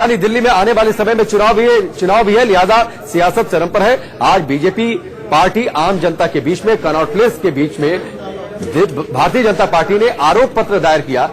दिल्ली में आने वाले समय में चुनाव भी है, लिहाजा सियासत चरम पर है। आज बीजेपी पार्टी आम जनता के बीच में कनॉट प्लेस के बीच में भारतीय जनता पार्टी ने आरोप पत्र दायर किया,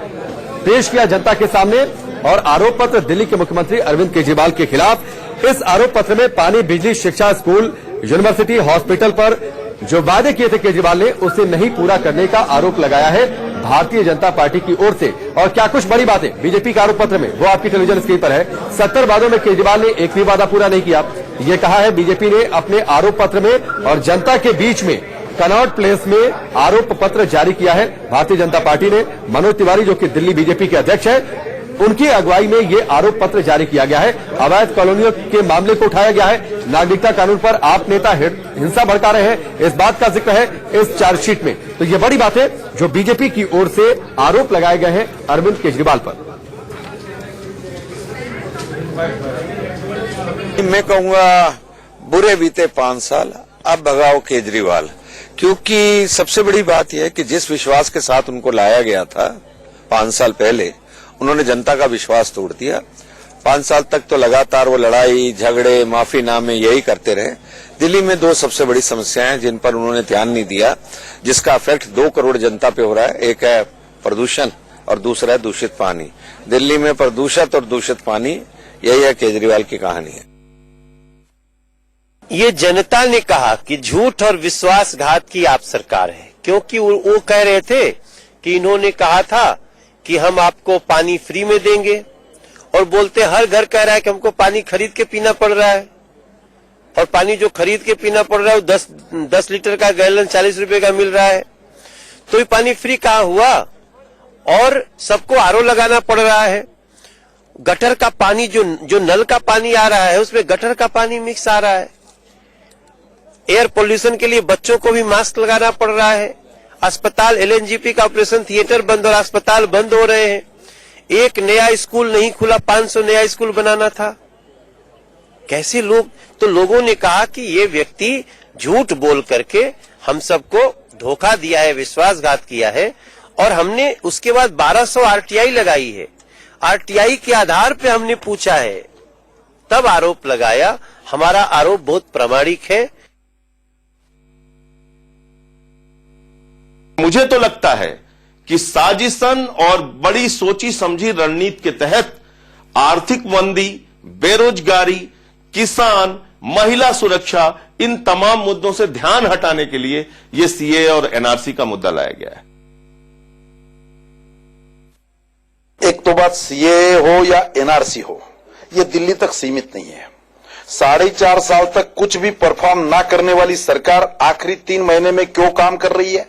पेश किया जनता के सामने। और आरोप पत्र दिल्ली के मुख्यमंत्री अरविंद केजरीवाल के खिलाफ। इस आरोप पत्र में पानी, बिजली, शिक्षा, स्कूल, यूनिवर्सिटी, हॉस्पिटल पर जो वादे किए थे केजरीवाल ने, उसे नहीं पूरा करने का आरोप लगाया है भारतीय जनता पार्टी की ओर से। और क्या कुछ बड़ी बातें बीजेपी के आरोप पत्र में, वो आपकी टेलीविजन स्क्रीन पर है। 70 वादों में केजरीवाल ने एक भी वादा पूरा नहीं किया, ये कहा है बीजेपी ने अपने आरोप पत्र में। और जनता के बीच में कनॉट प्लेस में आरोप पत्र जारी किया है भारतीय जनता पार्टी ने। मनोज तिवारी जो कि दिल्ली बीजेपी के अध्यक्ष है, उनकी अगुवाई में ये आरोप पत्र जारी किया गया है। अवैध कॉलोनियों के मामले को उठाया गया है। नागरिकता कानून पर आप नेता हिंसा भड़का रहे हैं, इस बात का जिक्र है इस चार्जशीट में। तो ये बड़ी बात है जो बीजेपी की ओर से आरोप लगाए गए हैं अरविंद केजरीवाल पर। मैं कहूंगा बुरे बीते 5 साल, अब भगाओ केजरीवाल। क्योंकि सबसे बड़ी बात यह है कि जिस विश्वास के साथ उनको लाया गया था 5 साल पहले, उन्होंने जनता का विश्वास तोड़ दिया। 5 साल तक तो लगातार वो लड़ाई झगड़े माफीनामे यही करते रहे। दिल्ली में 2 सबसे बड़ी समस्याएं हैं जिन पर उन्होंने ध्यान नहीं दिया, जिसका इफेक्ट 2 करोड़ जनता पे हो रहा है। एक है प्रदूषण और दूसरा है दूषित पानी। दिल्ली में प्रदूषित और दूषित पानी, यही है केजरीवाल की कहानी है। ये जनता ने कहा कि झूठ और विश्वासघात की आप सरकार है, क्योंकि वो कह रहे थे कि इन्होंने कहा था कि हम आपको पानी फ्री में देंगे, और बोलते हर घर कह रहा है कि हमको पानी खरीद के पीना पड़ रहा है। और पानी जो खरीद के पीना पड़ रहा है वो 10 लीटर का गैलन 40 रुपए का मिल रहा है। तो ये पानी फ्री कहाँ हुआ? और सबको आरओ लगाना पड़ रहा है। गटर का पानी जो नल का पानी आ रहा है, उसमें गटर का पानी मिक्स आ रहा है। एयर पोल्यूशन के लिए बच्चों को भी मास्क लगाना पड़ रहा है। अस्पताल, एलएनजीपी का ऑपरेशन थिएटर बंद और अस्पताल बंद हो रहे हैं। एक नया स्कूल नहीं खुला, 500 नया स्कूल बनाना था। कैसे लोग? तो लोगों ने कहा कि ये व्यक्ति झूठ बोल करके हम सबको धोखा दिया है, विश्वासघात किया है। और हमने उसके बाद 1200 आरटीआई लगाई है। आरटीआई के आधार पे हमने पूछा है, तब आरोप लगाया। हमारा आरोप बहुत प्रामाणिक है। मुझे तो लगता है कि साजिशन और बड़ी सोची समझी रणनीति के तहत आर्थिक मंदी, बेरोजगारी, किसान, महिला सुरक्षा, इन तमाम मुद्दों से ध्यान हटाने के लिए यह सीए और एनआरसी का मुद्दा लाया गया है। एक तो बात सीए हो या एनआरसी हो, यह दिल्ली तक सीमित नहीं है। 4.5 साल तक कुछ भी परफॉर्म ना करने वाली सरकार आखिरी 3 महीने में क्यों काम कर रही है?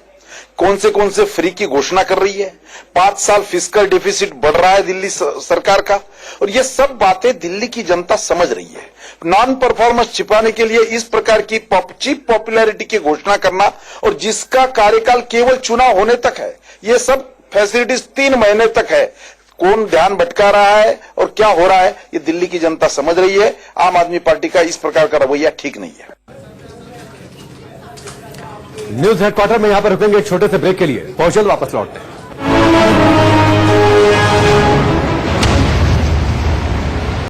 कौन से फ्री की घोषणा कर रही है? 5 साल फिस्कल डिफिसिट बढ़ रहा है दिल्ली सरकार का। और ये सब बातें दिल्ली की जनता समझ रही है। नॉन परफॉर्मेंस छिपाने के लिए इस प्रकार की चीप पॉपुलैरिटी की घोषणा करना, और जिसका कार्यकाल केवल चुनाव होने तक है, ये सब फैसिलिटीज 3 महीने तक है। कौन ध्यान भटका रहा है और क्या हो रहा है, ये दिल्ली की जनता समझ रही है। आम आदमी पार्टी का इस प्रकार का रवैया ठीक नहीं है। न्यूज हेडक्वार्टर में यहां पर रुकेंगे एक छोटे से ब्रेक के लिए, बहुत जल्द वापस लौटते हैं।